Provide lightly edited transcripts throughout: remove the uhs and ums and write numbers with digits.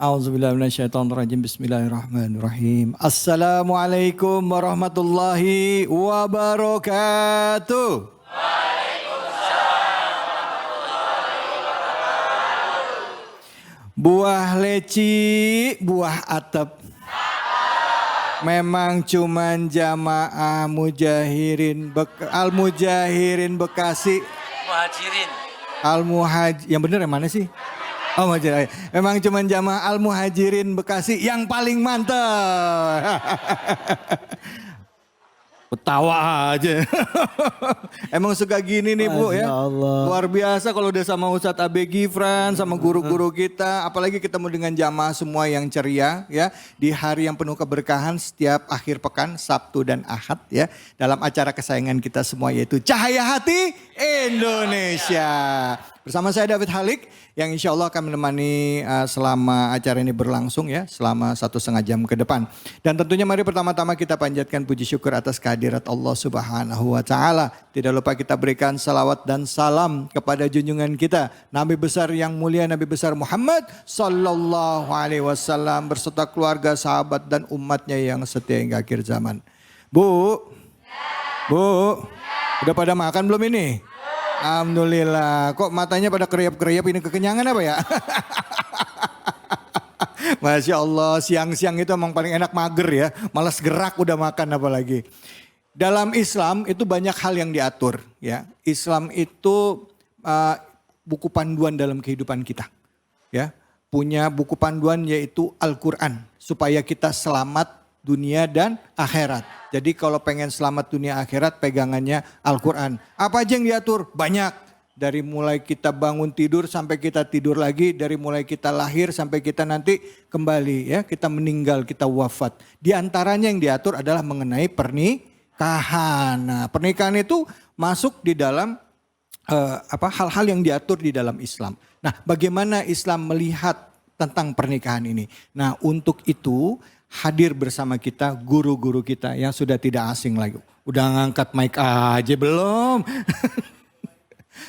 A'udzubillahi minasyaitonirrajim. Bismillahirrahmanirrahim. Assalamualaikum warahmatullahi wabarakatuh. Buah leci, buah atap. Memang cuman jamaah mujahirin Al-Mujahirin Bekasi. Muhajirin. Yang bener yang mana sih? Oh, Muhajirin. Memang cuman jamaah Al-Muhajirin Bekasi yang paling mantap. Ketawa aja. Emang suka gini nih Bu ya. Allah. Luar biasa kalau udah sama Ustadz Abe Gifran, sama guru-guru kita. Apalagi ketemu dengan jamaah semua yang ceria ya. Di hari yang penuh keberkahan setiap akhir pekan, Sabtu dan Ahad ya. Dalam acara kesayangan kita semua yaitu Cahaya Hati Indonesia. Bersama saya David Halik yang insya Allah akan menemani selama acara ini berlangsung ya. Selama 1,5 jam ke depan. Dan tentunya mari pertama-tama kita panjatkan puji syukur atas kehadirat Allah Subhanahu wa Ta'ala. Tidak lupa kita berikan salawat dan salam kepada junjungan kita. Nabi besar yang mulia, Nabi besar Muhammad Sallallahu Alaihi Wasallam. Berserta keluarga, sahabat dan umatnya yang setia hingga akhir zaman. Bu, udah pada makan belum ini? Alhamdulillah, kok matanya pada kriap-kriap, ini kekenyangan apa ya? Masya Allah, siang-siang itu emang paling enak mager ya, malas gerak udah makan apalagi. Dalam Islam itu banyak hal yang diatur ya. Islam itu buku panduan dalam kehidupan kita ya. Punya buku panduan yaitu Al-Quran supaya kita selamat dunia dan akhirat. Jadi kalau pengen selamat dunia akhirat pegangannya Al-Quran. Apa aja yang diatur? Banyak. Dari mulai kita bangun tidur sampai kita tidur lagi. Dari mulai kita lahir sampai kita nanti kembali ya. Kita meninggal, kita wafat. Di antaranya yang diatur adalah mengenai pernikahan. Nah, pernikahan itu masuk di dalam hal-hal yang diatur di dalam Islam. Nah, bagaimana Islam melihat tentang pernikahan ini? Nah, untuk itu hadir bersama kita guru-guru kita yang sudah tidak asing lagi. Udah ngangkat mic aja belum?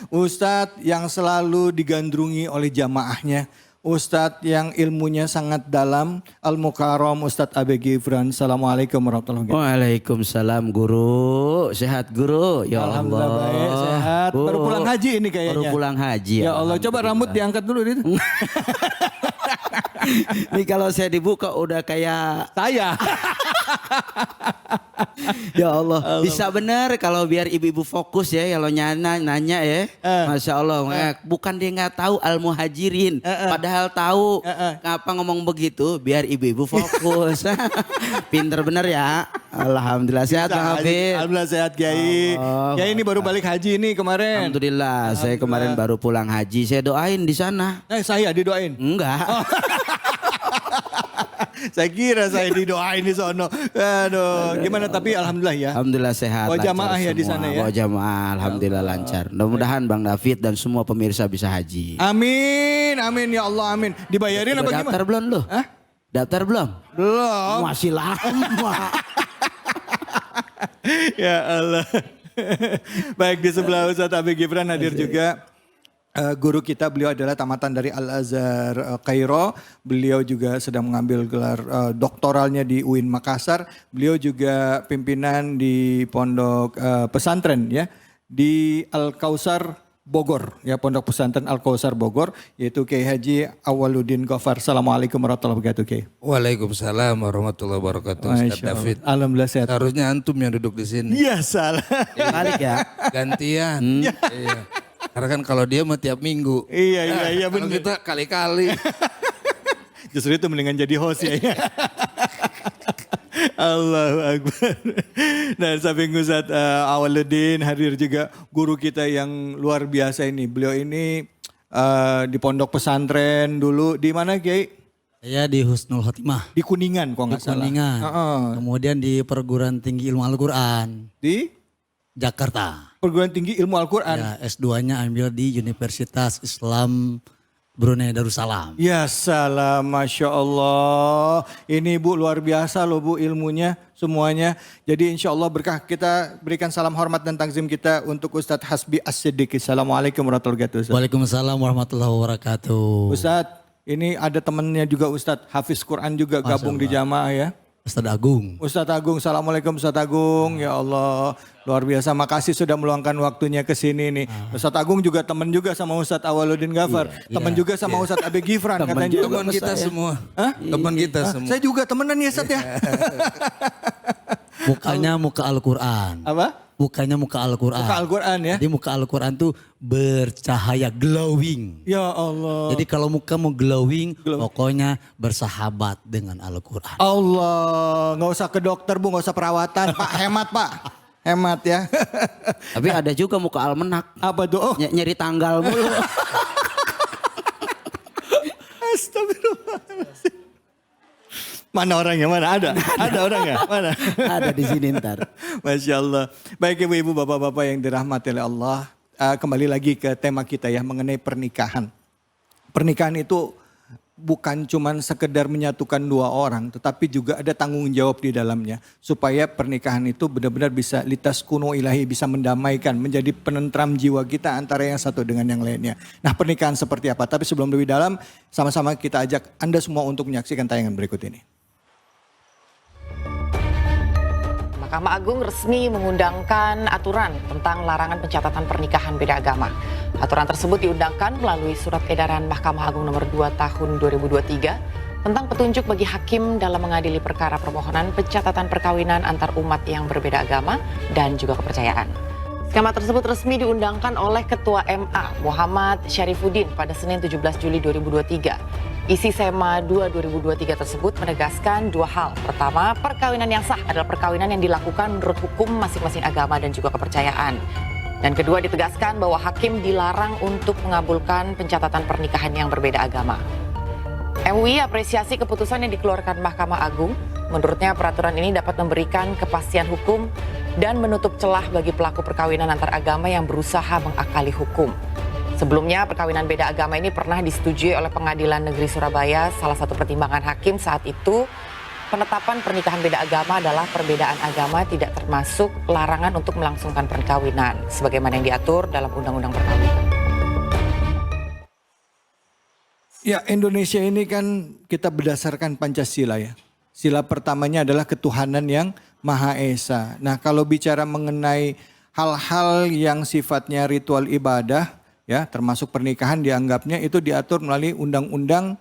Ustadz yang selalu digandrungi oleh jamaahnya. Ustadz yang ilmunya sangat dalam. Al-Mukarram Ustadz Abe Gifran. Assalamualaikum warahmatullahi wabarakatuh. Waalaikumsalam guru. Sehat guru. Ya Allah. Alhamdulillah baik, sehat. Bu, Baru pulang haji ini kayaknya. Baru pulang haji. Ya Allah, coba rambut diangkat dulu itu. Ini kalau saya dibuka udah kayak Saya. ya Allah. Bisa benar kalau biar ibu-ibu fokus ya kalau nanya ya. Masya Allah. Bukan dia nggak tahu Al-Muhajirin. Padahal tahu. Ngapa ngomong begitu biar ibu-ibu fokus. Pinter bener ya. Alhamdulillah sehat Bang Hafid. Alhamdulillah sehat Kiai. Kiai ini baru balik haji ini kemarin. Alhamdulillah. Saya kemarin baru pulang haji. Saya doain di sana. Saya didoain? Enggak. Saya kira saya didoain di sono. Aduh, gimana tapi alhamdulillah ya. Alhamdulillah sehat. Bawa jamaah ya di sana ya. Bawa jamaah, alhamdulillah lancar. Mudah-mudahan Bang David dan semua pemirsa bisa haji. Amin, amin ya Allah, amin. Dibayarin apa gimana? Daftar belum lu? Hah? Daftar belum? Belum. Masih lama. Ya Allah. Baik, di sebelah Ustadz Abe Gifran hadir juga guru kita. Beliau adalah tamatan dari Al-Azhar Kairo. Beliau juga sedang mengambil gelar doktoralnya di UIN Makassar. Beliau juga pimpinan di pondok pesantren ya di Al-Kausar Bogor ya, pondok pesantren Al-Kausar Bogor, yaitu Kiai Haji Awaluddin Ghaffar. Assalamualaikum warahmatullahi wabarakatuh Kiai. Waalaikumsalam warahmatullahi wabarakatuh. Ustaz David. Alhamdulillah sehat. Harusnya antum yang duduk di sini. Ya salah. Balik ya. Gantian. Iya. Karena kan kalau dia mah tiap minggu. Iya Kalau benar. kita kali-kali. Justru itu mendingan jadi host ya. Allahu Akbar. Dan samping Ustadz Awaluddin hadir juga guru kita yang luar biasa ini. Beliau ini di pondok pesantren dulu. Di mana Kiai? Saya di Husnul Khotimah. Di Kuningan kalau nggak salah. Kuningan. Kemudian di Perguruan Tinggi Ilmu Al-Quran. Di Jakarta. Perguruan Tinggi Ilmu Al-Quran. Ya, S2-nya ambil di Universitas Islam Brunei Darussalam. Ya salam, Masya Allah. Ini Bu luar biasa loh Bu ilmunya semuanya. Jadi insya Allah berkah, kita berikan salam hormat dan takzim kita untuk Ustadz Hasbi As-Siddiqi. Assalamualaikum warahmatullahi wabarakatuh. Waalaikumsalam warahmatullahi wabarakatuh. Ustadz, Ini ada temennya juga Ustadz Hafiz Quran juga gabung di jamaah ya. Ustadz Agung. Ustadz Agung, Assalamualaikum Ustadz Agung. Ya Allah, luar biasa. Makasih sudah meluangkan waktunya ke sini nih. Ustadz Agung juga teman juga sama Ustadz Awaludin Ghafar. Teman juga sama Ustadz Abe Gifran katanya. Teman kita semua. Hah? Teman kita semua. Saya juga temenan ya Ustadz ya. Mukanya muka Al-Quran. Apa? Mukanya muka Al-Quran. Muka Al-Quran ya. Jadi muka Al-Quran tuh bercahaya, glowing. Ya Allah. Jadi kalau muka mau glowing, pokoknya bersahabat dengan Al-Quran. Allah, nggak usah ke dokter Bu, nggak usah perawatan. Pak, hemat Pak. Hemat ya. Tapi ada juga muka almenak. Apa tuh? Oh, Nyari tanggal mulu. astagfirullahaladzim. Mana orangnya? Mana ada? Ada orangnya? Mana? Ada di sini ntar. Masya Allah. Baik ibu-ibu, bapak-bapak yang dirahmati oleh Allah. Kembali lagi ke tema kita ya mengenai pernikahan. Pernikahan itu bukan cuma sekedar menyatukan dua orang. Tetapi juga ada tanggung jawab di dalamnya. Supaya pernikahan itu benar-benar bisa litas kuno ilahi. Bisa mendamaikan, menjadi penentram jiwa kita antara yang satu dengan yang lainnya. Nah pernikahan seperti apa? Tapi sebelum lebih dalam, sama-sama kita ajak Anda semua untuk menyaksikan tayangan berikut ini. Mahkamah Agung resmi mengundangkan aturan tentang larangan pencatatan pernikahan beda agama. Aturan tersebut diundangkan melalui surat edaran Mahkamah Agung nomor 2 tahun 2023 tentang petunjuk bagi hakim dalam mengadili perkara permohonan pencatatan perkawinan antar umat yang berbeda agama dan juga kepercayaan. Skema tersebut resmi diundangkan oleh Ketua MA Muhammad Syarifuddin pada Senin 17 Juli 2023. Isi SEMA 2 2023 tersebut menegaskan dua hal. Pertama, perkawinan yang sah adalah perkawinan yang dilakukan menurut hukum masing-masing agama dan juga kepercayaan. Dan kedua, ditegaskan bahwa hakim dilarang untuk mengabulkan pencatatan pernikahan yang berbeda agama. MUI apresiasi keputusan yang dikeluarkan Mahkamah Agung. Menurutnya peraturan ini dapat memberikan kepastian hukum dan menutup celah bagi pelaku perkawinan antar agama yang berusaha mengakali hukum. Sebelumnya, perkawinan beda agama ini pernah disetujui oleh Pengadilan Negeri Surabaya. Salah satu pertimbangan hakim saat itu, penetapan pernikahan beda agama adalah perbedaan agama tidak termasuk larangan untuk melangsungkan perkawinan, sebagaimana yang diatur dalam Undang-Undang Perkawinan. Ya, Indonesia ini kan kita berdasarkan Pancasila ya. Sila pertamanya adalah ketuhanan yang Maha Esa. Nah, kalau bicara mengenai hal-hal yang sifatnya ritual ibadah, ya termasuk pernikahan dianggapnya itu diatur melalui undang-undang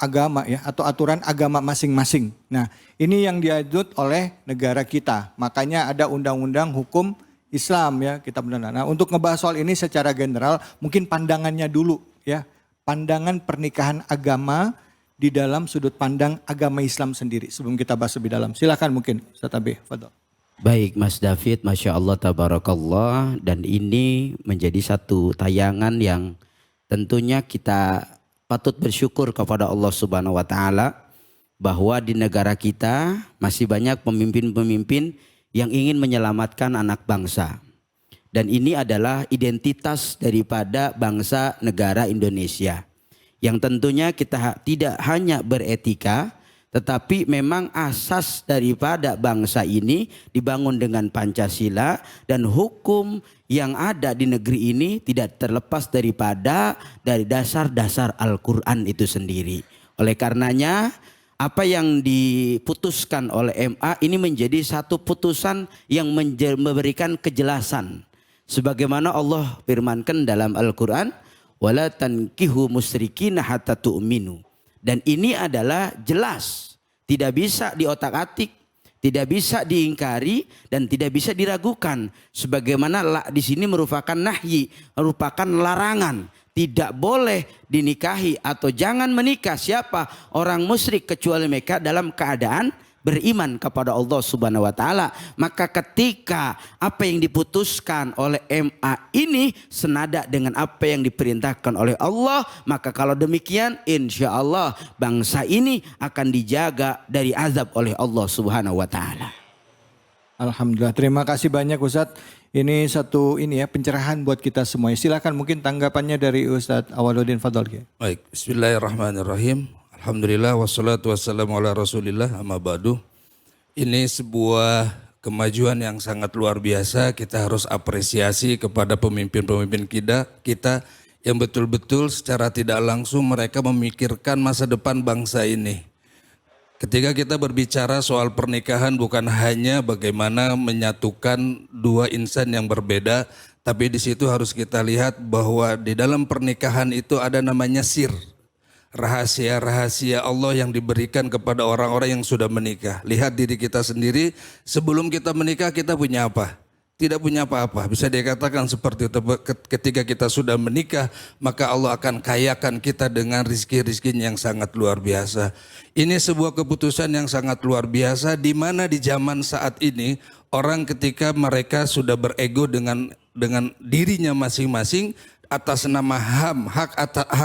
agama ya atau aturan agama masing-masing. Nah ini yang diadut oleh negara kita. Makanya ada undang-undang hukum Islam ya kita benar. Nah untuk ngebahas soal ini secara general mungkin pandangannya dulu ya. Pandangan pernikahan agama di dalam sudut pandang agama Islam sendiri. Sebelum kita bahas lebih dalam. Silakan mungkin Ustaz Abe, fadhol. Baik Mas David, Masya Allah Tabarakallah. Dan ini menjadi satu tayangan yang tentunya kita patut bersyukur kepada Allah Subhanahu wa Ta'ala. Bahwa di negara kita masih banyak pemimpin-pemimpin yang ingin menyelamatkan anak bangsa. Dan ini adalah identitas daripada bangsa negara Indonesia. Yang tentunya kita tidak hanya beretika, tetapi memang asas daripada bangsa ini dibangun dengan Pancasila dan hukum yang ada di negeri ini tidak terlepas dari dasar-dasar Al-Quran itu sendiri. Oleh karenanya apa yang diputuskan oleh MA ini menjadi satu putusan yang memberikan kejelasan. Sebagaimana Allah firmankan dalam Al-Quran, wala tankihu musyrikina hatta tu'minu. Dan ini adalah jelas, tidak bisa diotak-atik, tidak bisa diingkari dan tidak bisa diragukan. Sebagaimana di sini merupakan nahyi, merupakan larangan. Tidak boleh dinikahi atau jangan menikah siapa orang musyrik kecuali mereka dalam keadaan beriman kepada Allah Subhanahu wa Ta'ala. Maka ketika apa yang diputuskan oleh MA ini senada dengan apa yang diperintahkan oleh Allah, maka kalau demikian insya Allah bangsa ini akan dijaga dari azab oleh Allah Subhanahu wa Ta'ala. Alhamdulillah, terima kasih banyak Ustadz. Ini satu pencerahan buat kita semua. Silakan mungkin tanggapannya dari Ustadz Awaludin, fadhol. Baik, bismillahirrahmanirrahim. Alhamdulillah wassalatu wassalamu ala rasulillah amma ba'du. Ini sebuah kemajuan yang sangat luar biasa. Kita harus apresiasi kepada pemimpin-pemimpin kita yang betul-betul secara tidak langsung mereka memikirkan masa depan bangsa ini. Ketika kita berbicara soal pernikahan bukan hanya bagaimana menyatukan dua insan yang berbeda, tapi di situ harus kita lihat bahwa di dalam pernikahan itu ada namanya sir. Rahasia-rahasia Allah yang diberikan kepada orang-orang yang sudah menikah. Lihat diri kita sendiri, sebelum kita menikah kita punya apa? Tidak punya apa-apa. Bisa dikatakan seperti itu. Ketika kita sudah menikah, maka Allah akan kayakan kita dengan rizki-rizki yang sangat luar biasa. Ini sebuah keputusan yang sangat luar biasa, di mana di zaman saat ini orang ketika mereka sudah berego dengan dirinya masing-masing atas nama hak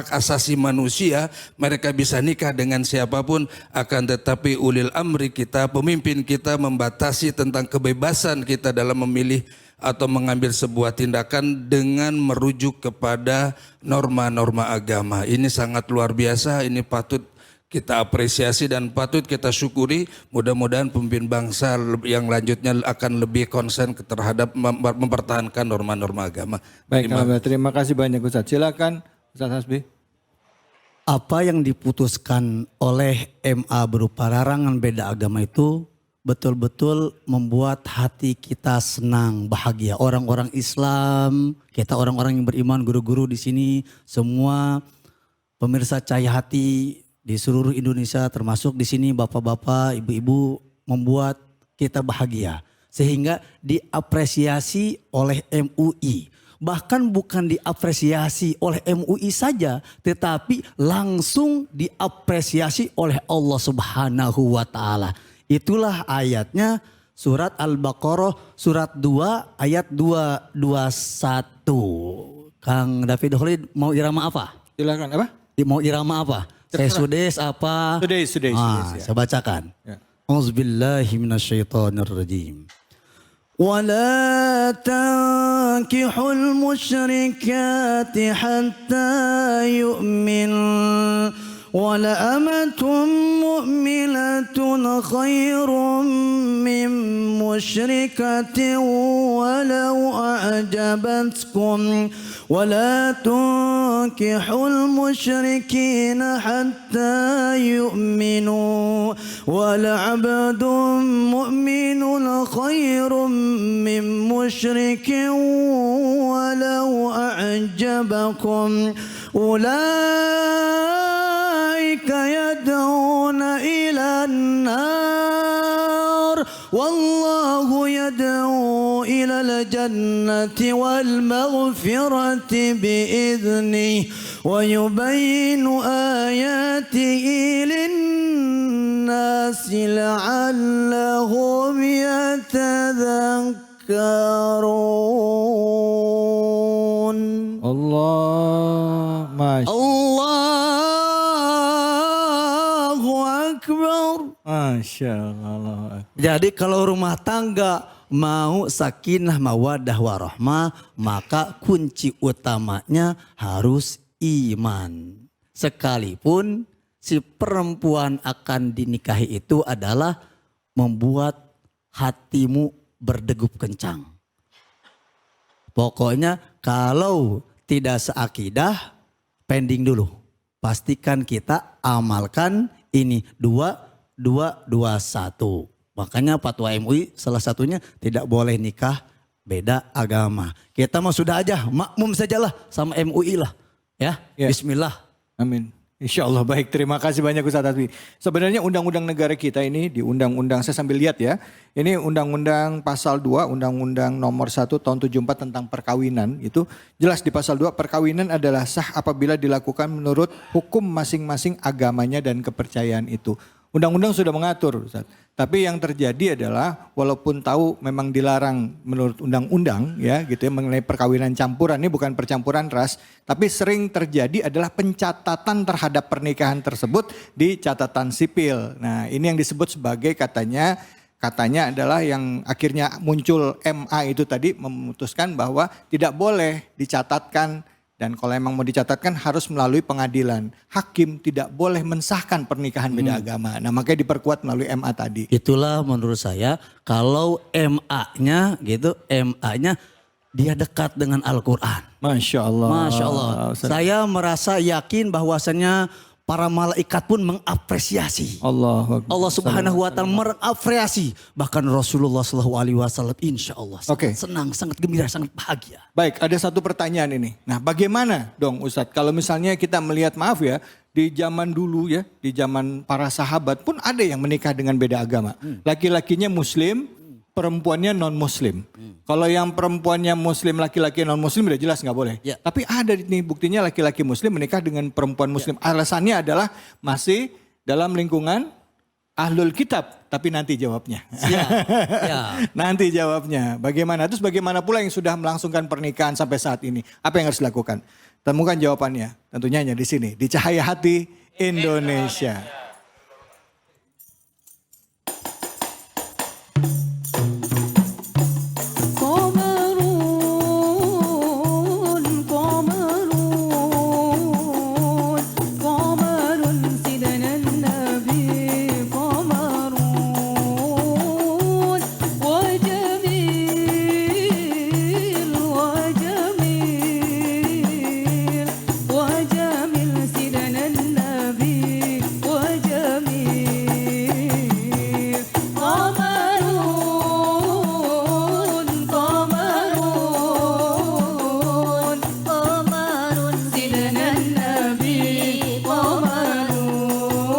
asasi manusia, mereka bisa nikah dengan siapapun, akan tetapi ulil amri kita, pemimpin kita membatasi tentang kebebasan kita dalam memilih atau mengambil sebuah tindakan dengan merujuk kepada norma-norma agama. Ini sangat luar biasa, ini patut kita apresiasi dan patut kita syukuri. Mudah-mudahan pemimpin bangsa yang lanjutnya akan lebih konsen terhadap mempertahankan norma-norma agama. Baik, terima kasih banyak Ustaz. Silakan Ustaz Hasbi. Apa yang diputuskan oleh MA berupa larangan beda agama itu betul-betul membuat hati kita senang, bahagia. Orang-orang Islam, kita orang-orang yang beriman, guru-guru di sini, semua pemirsa Cahaya Hati di seluruh Indonesia, termasuk di sini bapak-bapak, ibu-ibu, membuat kita bahagia. Sehingga diapresiasi oleh MUI. Bahkan bukan diapresiasi oleh MUI saja, tetapi langsung diapresiasi oleh Allah Subhanahu wa Ta'ala. Itulah ayatnya surat Al-Baqarah surat 2 ayat 221. Kang David Khalid mau irama apa? Silakan apa? Mau irama apa? Saya sudes apa? Sudes. Ya. Saya bacakan. Ya. Auzubillahi minasyaitonirrajim. ولا تنكحوا المشركات حتى يؤمن ولأمة مؤمنة خير من مشركة ولو أعجبتكم ولا تنكحوا المشركين حتى يؤمنوا ولعبد مؤمن خير من مشرك ولو أعجبكم أولئك يدعون إلى النار والله يدعو إلى الجنة والمغفرة بإذنه ويبين آياته للناس لعلهم يتذكرون. Allah, Masya Allahu Akbar. Masya Allah. Jadi kalau rumah tangga mau sakinah mawadah warahmah, maka kunci utamanya harus iman. Sekalipun si perempuan akan dinikahi itu adalah membuat hatimu berdegup kencang. Pokoknya kalau tidak seakidah, pending dulu. Pastikan kita amalkan ini 2-2-2-1. Makanya fatwa MUI salah satunya tidak boleh nikah beda agama. Kita mah sudah aja makmum sajalah sama MUI lah. Ya, Bismillah. Amin. Insya Allah baik, terima kasih banyak Ustaz Hasbi. Sebenarnya undang-undang negara kita ini di undang-undang, saya sambil lihat ya. Ini undang-undang pasal 2, undang-undang nomor 1 tahun 74 tentang perkawinan. Itu jelas di pasal 2, perkawinan adalah sah apabila dilakukan menurut hukum masing-masing agamanya dan kepercayaan itu. Undang-undang sudah mengatur Ustaz. Tapi yang terjadi adalah walaupun tahu memang dilarang menurut undang-undang ya gitu ya mengenai perkawinan campuran, ini bukan percampuran ras, tapi sering terjadi adalah pencatatan terhadap pernikahan tersebut di catatan sipil. Nah, ini yang disebut sebagai katanya adalah yang akhirnya muncul MA itu tadi memutuskan bahwa tidak boleh dicatatkan. Dan kalau emang mau dicatatkan harus melalui pengadilan. Hakim tidak boleh mensahkan pernikahan beda agama. Nah makanya diperkuat melalui MA tadi. Itulah menurut saya kalau MA-nya gitu, MA-nya dia dekat dengan Al-Quran. Masya Allah. Masya Allah. Saya merasa yakin bahwasannya para malaikat pun mengapresiasi. Allah Subhanahu wa ta'ala mengapresiasi. Bahkan Rasulullah SAW insya Allah Oke. sangat senang, sangat gembira, sangat bahagia. Baik, ada satu pertanyaan ini. Nah, bagaimana dong Ustadz kalau misalnya kita melihat, maaf ya, di zaman dulu ya, di zaman para sahabat pun ada yang menikah dengan beda agama. Laki-lakinya muslim, perempuannya non-muslim. Kalau yang perempuannya muslim, laki-laki non-muslim udah jelas nggak boleh. Ya. Tapi ada nih buktinya laki-laki muslim menikah dengan perempuan muslim. Alasannya adalah masih dalam lingkungan ahlul kitab. Tapi nanti jawabnya. Ya. Nanti jawabnya. Bagaimana? Terus bagaimana pula yang sudah melangsungkan pernikahan sampai saat ini? Apa yang harus dilakukan? Temukan jawabannya. Tentunya hanya di sini. Di Cahaya Hati Indonesia.